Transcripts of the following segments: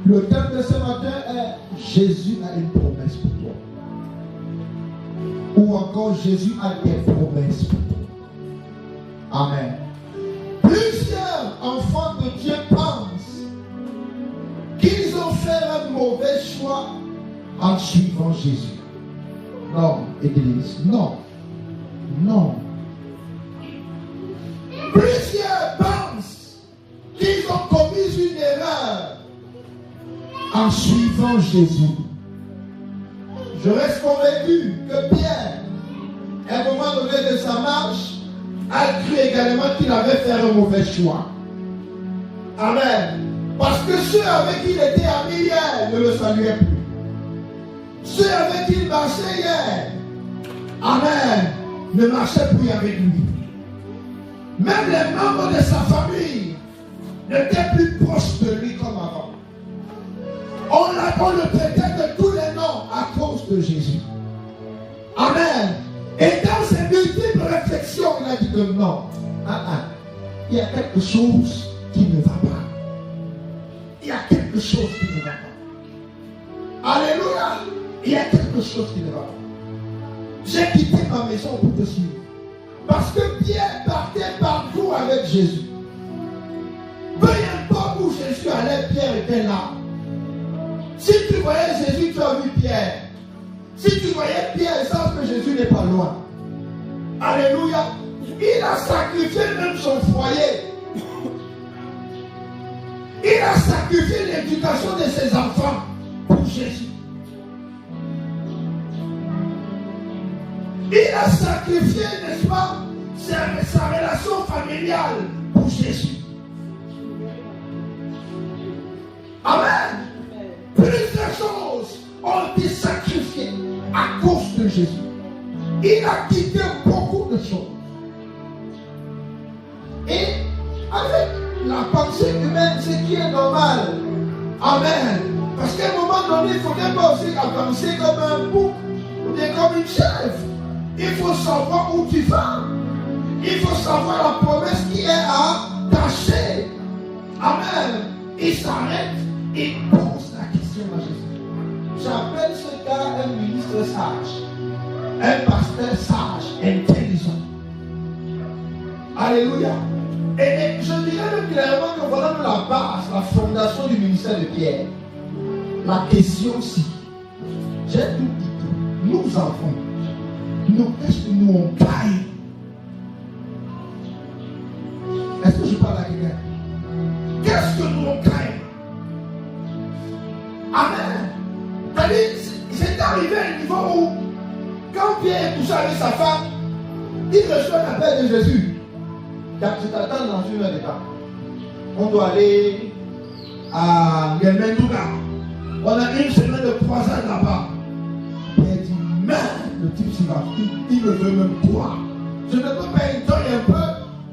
Le thème de ce matin est Jésus a une promesse pour toi. Ou encore Jésus a des promesses pour toi. Amen. Plusieurs enfants de Dieu pensent qu'ils ont fait un mauvais choix en suivant Jésus. Non, Église, non. Non. Plusieurs pensent qu'ils ont commis une erreur en suivant Jésus. Je reste convaincu que Pierre, à un moment donné de sa marche, a cru également qu'il avait fait un mauvais choix. Amen. Parce que ceux avec qui il était ami hier ne le saluaient plus. Ceux avec qui il marchait hier, amen, ne marchaient plus avec lui. Même les membres de sa famille n'étaient plus proches de lui comme avant. On le traitait de tous les noms à cause de Jésus. Amen. Et dans ses multiples réflexions, il a dit que non. Il y a quelque chose qui ne va pas. Il y a quelque chose qui ne va pas. Alléluia. Il y a quelque chose qui ne va pas. J'ai quitté ma maison pour te suivre. Parce que Pierre partait partout avec Jésus. Peu importe où Jésus allait, Pierre était là. Si tu voyais Jésus, tu as vu Pierre. Si tu voyais Pierre, sache que Jésus n'est pas loin. Alléluia. Il a sacrifié même son foyer. Il a sacrifié l'éducation de ses enfants pour Jésus. Il a sacrifié, n'est-ce pas, sa relation familiale pour Jésus. Amen. Plusieurs choses ont été sacrifiées à cause de Jésus. Il a quitté beaucoup de choses. Et avec la pensée humaine, ce qui est normal. Amen. Parce qu'à un moment donné, il ne faudrait pas aussi avancer comme un bouc ou bien comme une chèvre. Il faut savoir où tu vas. Il faut savoir la promesse qui est attachée. Amen. Il s'arrête et pose la question à Jésus. J'appelle ce gars un ministre sage, un pasteur sage, intelligent. Alléluia. Et je dirais même clairement que voilà la base, la fondation du ministère de Pierre. La question si, j'ai tout dit, nous enfants, nous, qu'est-ce que nous on gagne? Est-ce que je parle à quelqu'un? Qu'est-ce que nous on gagne? Amen. C'est arrivé à un niveau où, quand Pierre est touché avec sa femme, il reçoit l'appel de Jésus. Je t'attends dans une heure de temps. On doit aller à Gemendouga. On a une semaine de croisade là-bas. Pierre dit, mais le type s'y va. Il me veut même quoi? Je ne peux pas étonner un peu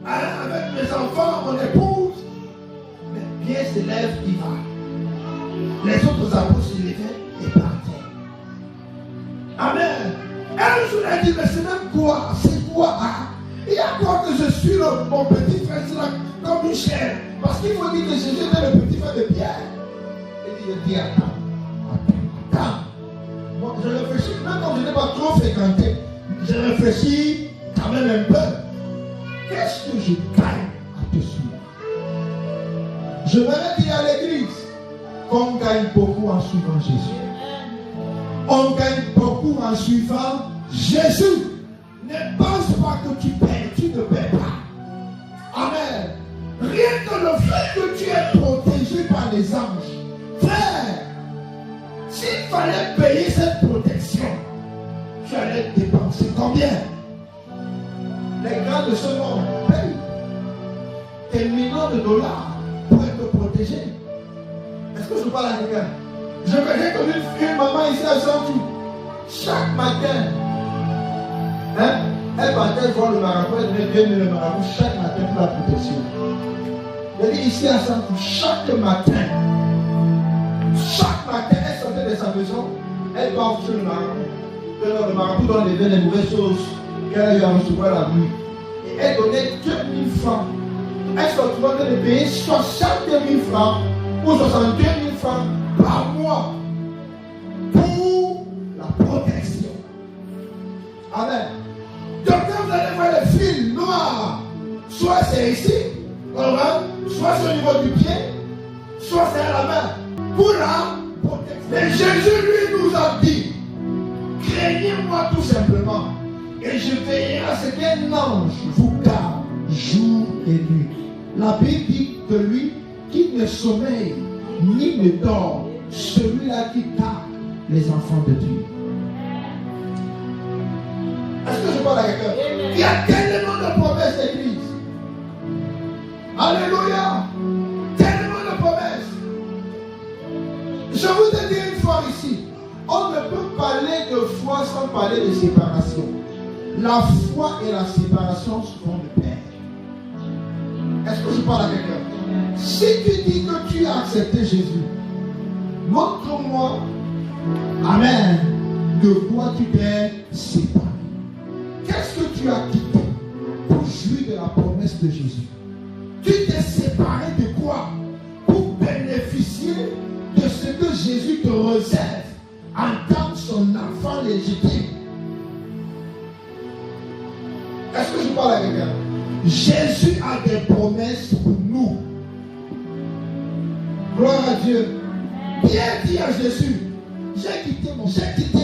avec mes enfants, mon épouse. Mais Pierre se lève, il va. Les autres apôtres se levaient et partaient. Amen. Un jour, elle dit, mais c'est même quoi? C'est quoi? Il y a quoi que je suis mon petit frère, c'est là, comme une chair. Parce qu'il faut dire que Jésus était le petit frère de Pierre. Il dit, attends. Bon, je réfléchis, même quand je n'ai pas trop fréquenté, je réfléchis quand même un peu. Qu'est-ce que je gagne à te suivre? Je voudrais dire à l'église qu'on gagne beaucoup en suivant Jésus. On gagne beaucoup en suivant Jésus. Ne pense pas que tu paies, tu ne paies pas. Amen. Rien que le fait que tu es protégé par les anges. Frère, s'il fallait payer cette protection, tu allais dépenser combien? Les grands de ce monde payent des millions de dollars pour être protégés. Est-ce que je parle à quelqu'un? Je connais comme une maman ici à Santou. Chaque matin, elle partait voir le marabout, elle venait bien le marabout chaque matin pour la protection. Elle dit ici à Santou, chaque matin, elle sortait de sa maison, elle va chez le marabout. Le marabout doit lever les mauvaises choses qu'elle a eu à recevoir la nuit. Et elle donnait 2000 francs. Elle se retrouvait de payer 60 000 francs ou 62 000 francs par mois pour la protection. Amen. Donc quand vous allez voir les fils noirs, soit c'est ici, soit c'est au niveau du pied, soit c'est à la main, pour la protection. Mais Jésus lui nous a dit, craignez-moi tout simplement, et je veillerai à ce qu'un ange vous garde jour et nuit. La Bible dit de lui qui ne sommeille ni ne dort, celui-là qui garde les enfants de Dieu. Est-ce que je parle à quelqu'un? Il y a tellement de promesses d'église. Alléluia. Tellement de promesses. Je vous ai dit une fois ici, on ne peut parler de foi sans parler de séparation. La foi et la séparation se font de pair. Est-ce que je parle à quelqu'un? Si tu dis que tu as accepté Jésus, montre-moi, amen, de quoi tu t'es séparé. Qu'est-ce que tu as quitté pour jouir de la promesse de Jésus? Tu t'es séparé de quoi pour bénéficier de ce que Jésus te réserve en tant que son enfant légitime? Est-ce que je parle à quelqu'un? Jésus a des promesses pour nous. Gloire à Dieu. Pierre dit à Jésus, j'ai quitté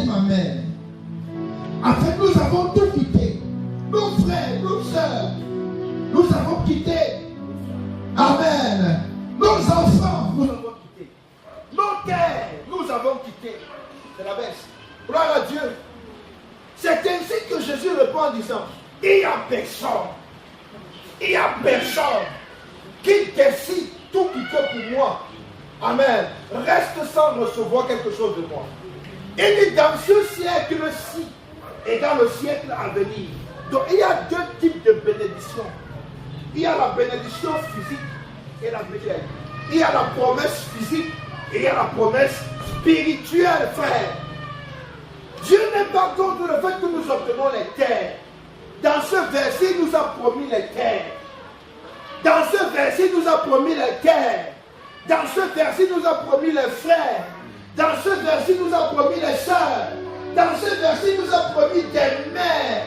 ma mère. En fait, nous avons tout quitté. Nos frères, nos sœurs, nous avons quitté. Amen. Nos enfants, nous avons quitté. Nos terres, nous avons quitté. C'est la baisse. Gloire à Dieu. C'est ainsi que Jésus répond en disant, il n'y a personne qui décide tout quitter pour moi. Amen. Reste sans recevoir quelque chose de moi. Il dit dans ce siècle-ci et dans le siècle à venir. Donc il y a deux types de bénédictions. Il y a la bénédiction physique et la bénédiction. Il y a la promesse physique et il y a la promesse spirituelle, frère. Dieu n'est pas contre le fait que nous obtenons les terres. Dans ce verset, il nous a promis les terres. Dans ce verset, il nous a promis les terres. Dans ce verset, il nous a promis les frères. Dans ce verset, il nous a promis les sœurs. Dans ce verset, il nous a promis des mères,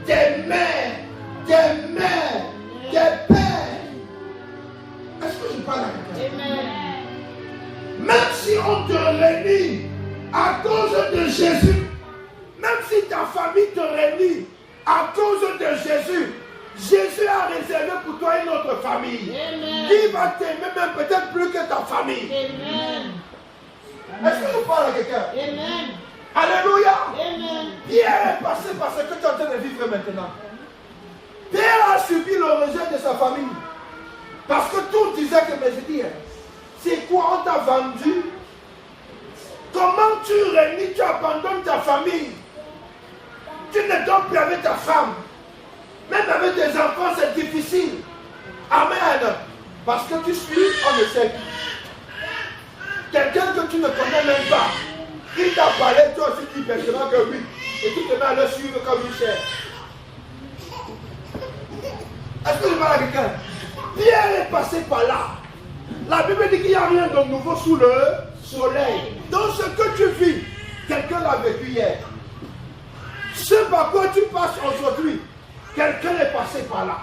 des mères, des mères, des pères. Est-ce que je parle à quelqu'un? Même si on te réunit à cause de Jésus, même si ta famille te réunit à cause de Jésus, Jésus a réservé pour toi une autre famille. Amen. Qui va t'aimer même peut-être plus que ta famille. Amen. Est-ce que je parle à quelqu'un? Amen. Alléluia. Amen. Pierre est passé par ce que tu es en train de vivre maintenant. Pierre a subi le rejet de sa famille. Parce que tout disait que, mais je dis, c'est quoi on t'a vendu? Comment tu réunis, tu abandonnes ta famille? Tu ne dors plus avec ta femme. Même avec tes enfants, c'est difficile. Amen. Parce que tu suis, on ne sait qui. Quelqu'un que tu ne connais même pas. Il t'a parlé, toi aussi tu dis personnellement que oui. Et tu te mets à le suivre comme une chair. Est-ce que je parle à quelqu'un? Pierre est passé par là. La Bible dit qu'il n'y a rien de nouveau sous le soleil. Dans ce que tu vis, quelqu'un l'a vécu hier. Ce par quoi tu passes aujourd'hui, quelqu'un est passé par là.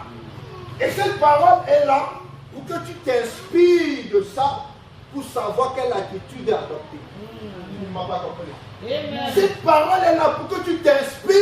Et cette parole est là pour que tu t'inspires de ça, pour savoir quelle attitude adopter. Tu ne m'as pas compris. Cette parole est là pour que tu t'inspires